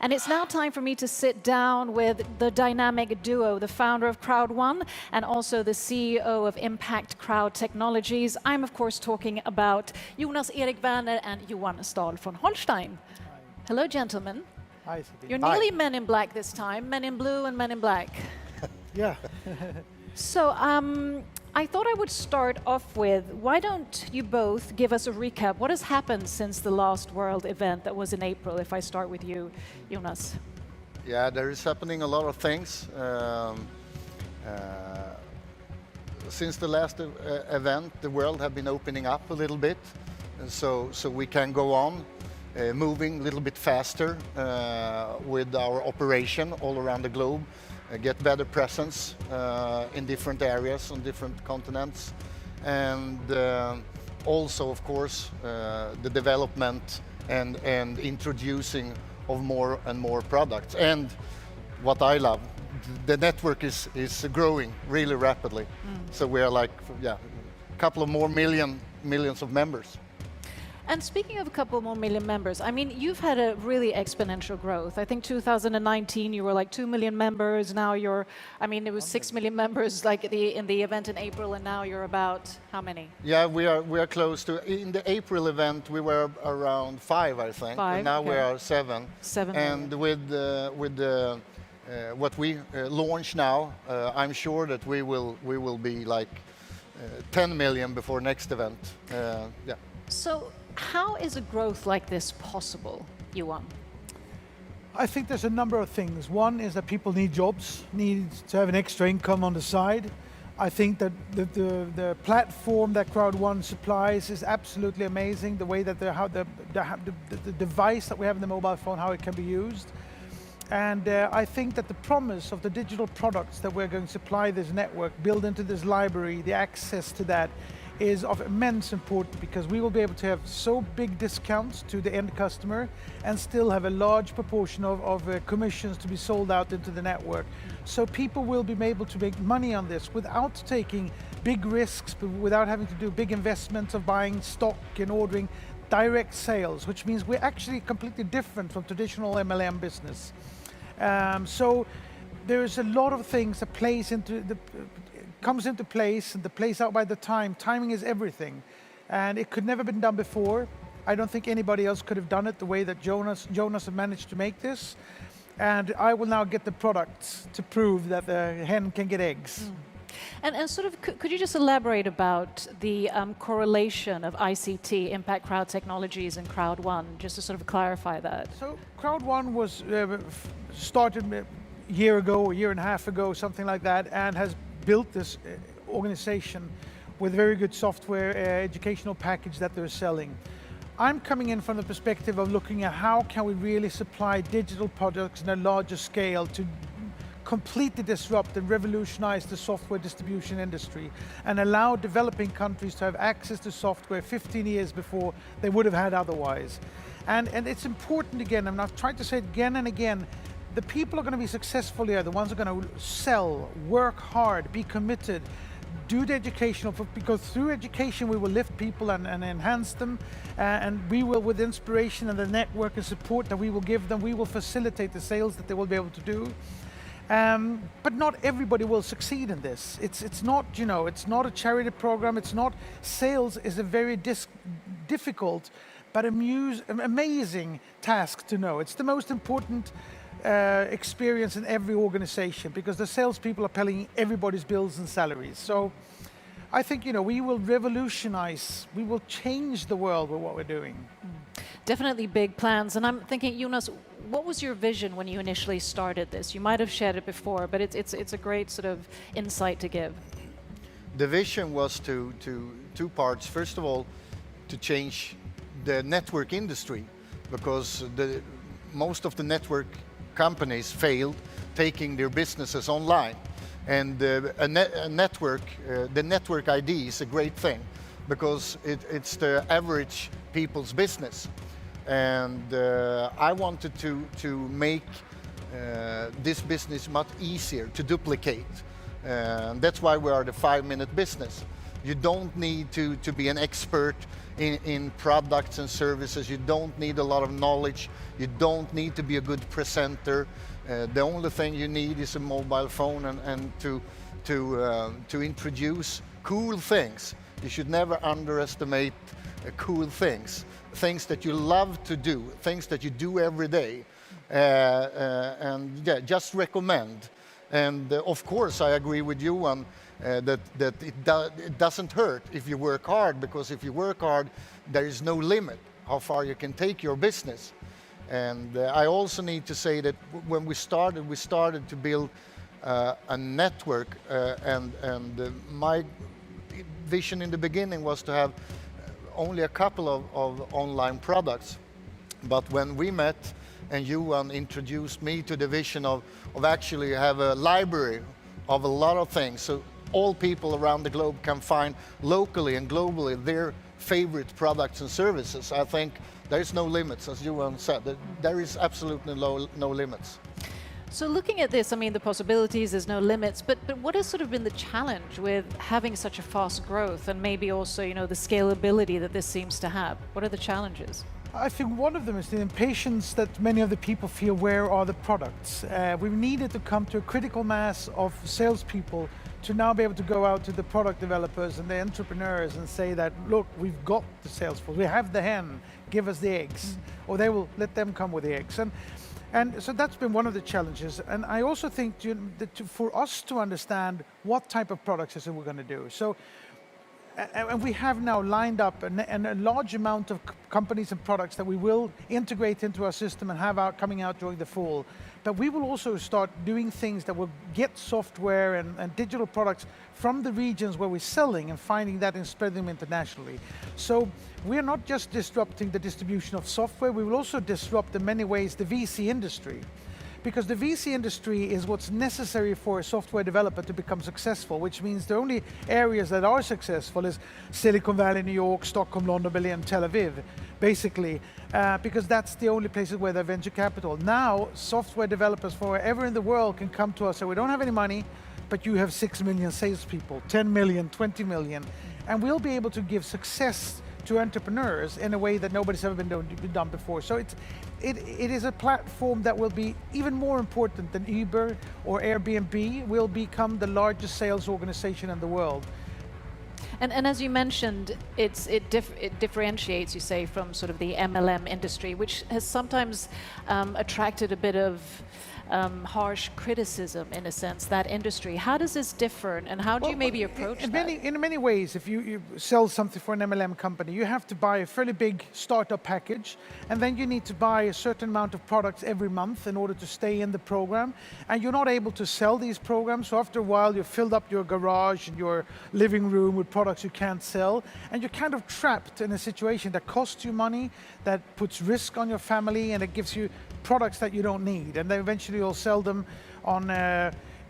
And it's now time for me to sit down with the dynamic duo, the founder of CROWD1 and also the CEO of Impact Crowd Technologies. I'm of course talking about Jonas Erik Werner and Johan Stahl von Holstein. Hello, gentlemen. Hi, Sabine. You're nearly men in black this time, men in blue and men in black. Yeah. So I thought I would start off with, why don't you both give us a recap? What has happened since the last World event that was in April, if I start with you, Jonas? Yeah, there is happening a lot of things. Since the last event, the world have been opening up a little bit, and so we can go on moving a little bit faster with our operation all around the globe, get better presence in different areas on different continents, and also, of course, the development and introducing of more and more products. And what I love, the network is growing really rapidly. So we are like, a couple of more millions of members. And speaking of a couple more million members, I mean, you've had a really exponential growth. I think 2019 you were like 2 million members. Now you're, I mean, it was 6 million members like in the event in April, and now you're about how many? Yeah, we are close to. In the April event, we were around 5, I think. 5, and now okay. we are 7. 7 And million. with what we launch now, I'm sure that we will be like 10 million before next event. Yeah. So how is a growth like this possible, Johan? I think there's a number of things. One is that people need jobs, need to have an extra income on the side. I think that the platform that CROWD1 supplies is absolutely amazing. The way that the device that we have in the mobile phone, how it can be used. And I think that the promise of the digital products that we're going to supply this network, build into this library, the access to that, is of immense importance, because we will be able to have so big discounts to the end customer and still have a large proportion of commissions to be sold out into the network. So people will be able to make money on this without taking big risks, without having to do big investments of buying stock and ordering direct sales, which means we're actually completely different from traditional MLM business. So there's a lot of things that comes into place, and the plays out by the time. Timing is everything, and it could never been done before. I don't think anybody else could have done it the way that Jonas have managed to make this. And I will now get the products to prove that the hen can get eggs. And sort of, could you just elaborate about the correlation of ICT, Impact Crowd Technologies, and CROWD1, just to sort of clarify that? So CROWD1 was started a year ago, a year and a half ago, something like that, and has built this organization with very good software, educational package that they're selling. I'm coming in from the perspective of looking at how can we really supply digital products on a larger scale to completely disrupt and revolutionize the software distribution industry and allow developing countries to have access to software 15 years before they would have had otherwise. And it's important, again, and I've tried to say it again and again, the people are going to be successful here, the ones who are going to sell, work hard, be committed, do the educational, because through education we will lift people and enhance them, and we will, with inspiration and the network and support that we will give them, we will facilitate the sales that they will be able to do. But not everybody will succeed in this. It's not, it's not a charity program, it's not, sales is a very difficult but amazing task to know. It's the most important experience in every organization, because the salespeople are paying everybody's bills and salaries. So I think, we will revolutionize, we will change the world with what we're doing. Definitely big plans. And I'm thinking, Jonas, what was your vision when you initially started this? You might have shared it before, but it's a great sort of insight to give. The vision was to two parts. First of all, to change the network industry, because most of the network companies failed taking their businesses online. And the network ID is a great thing, because it's the average people's business. And I wanted to make this business much easier to duplicate. That's why we are the 5-minute business. You don't need to be an expert in products and services. You don't need a lot of knowledge. You don't need to be a good presenter. The only thing you need is a mobile phone and to introduce cool things. You should never underestimate cool things that you love to do, things that you do every day. And yeah, just recommend. And of course, I agree with you on that it doesn't hurt if you work hard, because if you work hard, there is no limit how far you can take your business. And I also need to say that when we started to build a network, and my vision in the beginning was to have only a couple of online products. But when we met and Johan introduced me to the vision of actually have a library of a lot of things, so all people around the globe can find locally and globally their favorite products and services, I think there is no limits, as Johan said. There is absolutely no limits. So looking at this, I mean, the possibilities, there's no limits, but what has sort of been the challenge with having such a fast growth, and maybe also, you know, the scalability that this seems to have? What are the challenges? I think one of them is the impatience that many of the people feel, where are the products? We've needed to come to a critical mass of salespeople to now be able to go out to the product developers and the entrepreneurs and say that, look, we've got the sales force, we have the hen, give us the eggs, or they will let them come with the eggs. And so that's been one of the challenges. And I also think that for us to understand what type of products is it we're going to do. So, and we have now lined up a large amount of companies and products that we will integrate into our system and have coming out during the fall. But we will also start doing things that will get software and digital products from the regions where we're selling and finding that and spreading them internationally. So we're not just disrupting the distribution of software, we will also disrupt in many ways the VC industry. Because the VC industry is what's necessary for a software developer to become successful, which means the only areas that are successful is Silicon Valley, New York, Stockholm, London, Berlin, Tel Aviv, basically, because that's the only places where they have venture capital. Now, software developers from wherever in the world can come to us and say, we don't have any money, but you have 6 million salespeople, 10 million, 20 million, and we'll be able to give success to entrepreneurs in a way that nobody's ever been done before. So it is a platform that will be even more important than Uber or Airbnb, will become the largest sales organization in the world. And as you mentioned, it differentiates, you say, from sort of the MLM industry, which has sometimes attracted a bit of harsh criticism, in a sense, that industry. How does this differ, and how do you maybe approach that? In many ways, if you sell something for an MLM company, you have to buy a fairly big startup package, and then you need to buy a certain amount of products every month in order to stay in the program, and you're not able to sell these programs, so after a while you've filled up your garage and your living room with products you can't sell, and you're kind of trapped in a situation that costs you money, that puts risk on your family, and it gives you products that you don't need, and then eventually you'll sell them on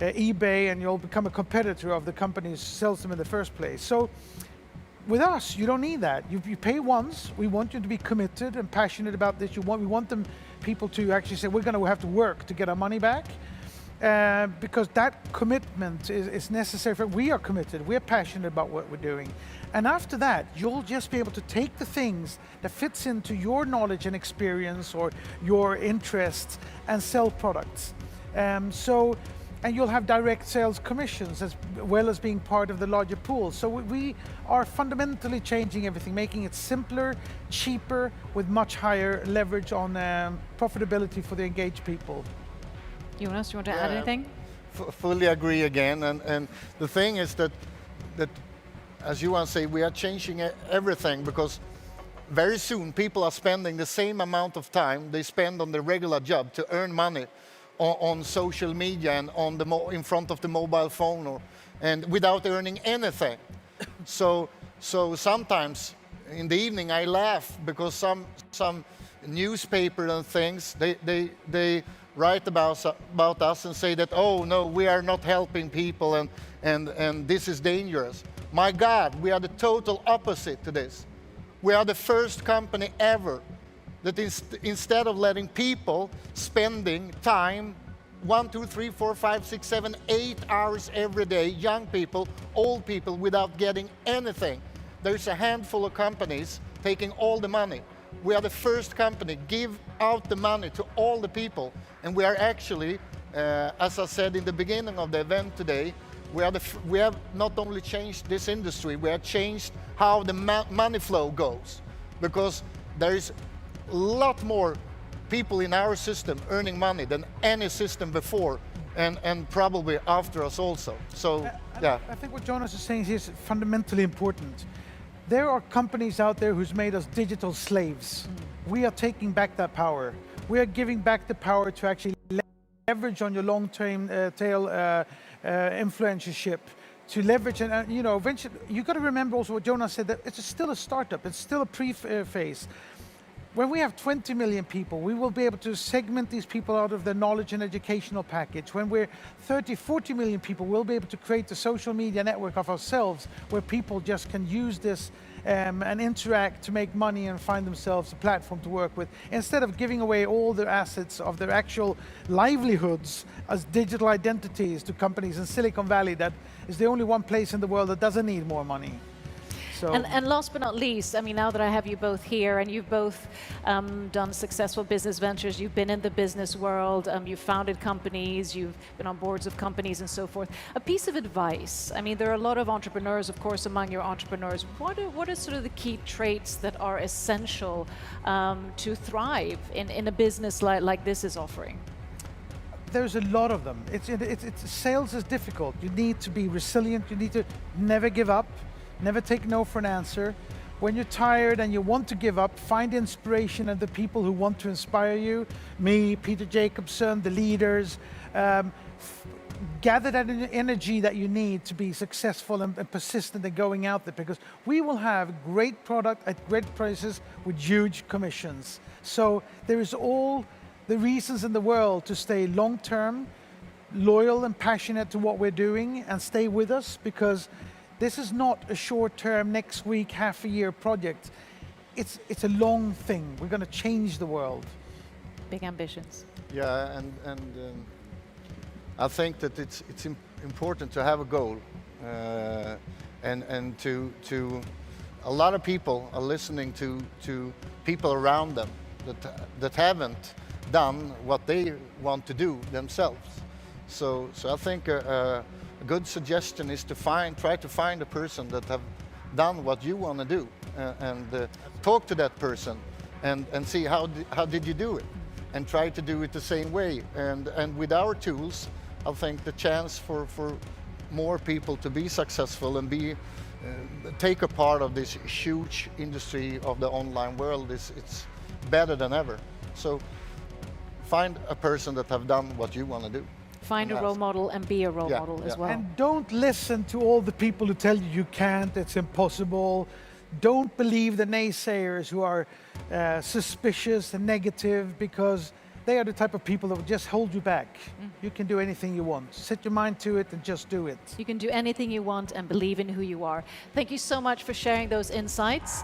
eBay, and you'll become a competitor of the company who sells them in the first place. So with us, you don't need that. You pay once. We want you to be committed and passionate about this. We want people to actually say, we're going to have to work to get our money back, because that commitment is necessary. We are committed. We're passionate about what we're doing. And after that, you'll just be able to take the things that fits into your knowledge and experience or your interests and sell products. And you'll have direct sales commissions as well as being part of the larger pool. So we are fundamentally changing everything, making it simpler, cheaper, with much higher leverage on profitability for the engaged people. Jonas, you want to add anything? Fully agree again. And the thing is that as Johan said, we are changing everything, because very soon people are spending the same amount of time they spend on the regular job to earn money on social media and in front of the mobile phone, and without earning anything. So sometimes in the evening I laugh, because some newspaper and things, they write about us and say that, oh no, we are not helping people and this is dangerous. My God, we are the total opposite to this. We are the first company ever that instead of letting people spending time 1, 2, 3, 4, 5, 6, 7, 8 hours every day, young people, old people, without getting anything. There's a handful of companies taking all the money. We are the first company give out the money to all the people, and we are actually, as I said in the beginning of the event today, we have not only changed this industry, we have changed how the money flow goes, because there is a lot more people in our system earning money than any system before, and probably after us also. So, yeah. I think what Jonas is saying is fundamentally important. There are companies out there who's made us digital slaves. We are taking back that power. We are giving back the power to actually leverage on your long-term tail influencership, to leverage, and you know, eventually, you got to remember also what Jonas said, that it's still a startup, it's still a pre-phase. When we have 20 million people, we will be able to segment these people out of their knowledge and educational package. When we're 30, 40 million people, we'll be able to create the social media network of ourselves, where people just can use this and interact to make money and find themselves a platform to work with, instead of giving away all their assets of their actual livelihoods as digital identities to companies in Silicon Valley that is the only one place in the world that doesn't need more money. So. And last but not least, I mean, now that I have you both here, and you've both done successful business ventures, you've been in the business world, you've founded companies, you've been on boards of companies and so forth. A piece of advice, I mean, there are a lot of entrepreneurs, of course, among your entrepreneurs. What are sort of the key traits that are essential to thrive in a business like this is offering? There's a lot of them. Sales is difficult. You need to be resilient. You need to never give up. Never take no for an answer. When you're tired and you want to give up, find inspiration in the people who want to inspire you. Me, Peter Jacobson, the leaders. Gather that energy that you need to be successful and persistent in going out there, because we will have great product at great prices with huge commissions. So there is all the reasons in the world to stay long-term, loyal and passionate to what we're doing, and stay with us, because this is not a short-term, next week, half a year project. It's a long thing. We're going to change the world. Big ambitions. Yeah, and I think that it's important to have a goal, and to a lot of people are listening to people around them that haven't done what they want to do themselves. So I think a good suggestion is to try to find a person that have done what you want to do, and talk to that person and see how did you do it, and try to do it the same way. And with our tools, I think the chance for more people to be successful and take a part of this huge industry of the online world it's better than ever. So find a person that have done what you want to do. Find a role model and be a role model as well. And don't listen to all the people who tell you can't, it's impossible. Don't believe the naysayers who are suspicious and negative, because they are the type of people that will just hold you back. You can do anything you want. Set your mind to it and just do it. You can do anything you want and believe in who you are. Thank you so much for sharing those insights.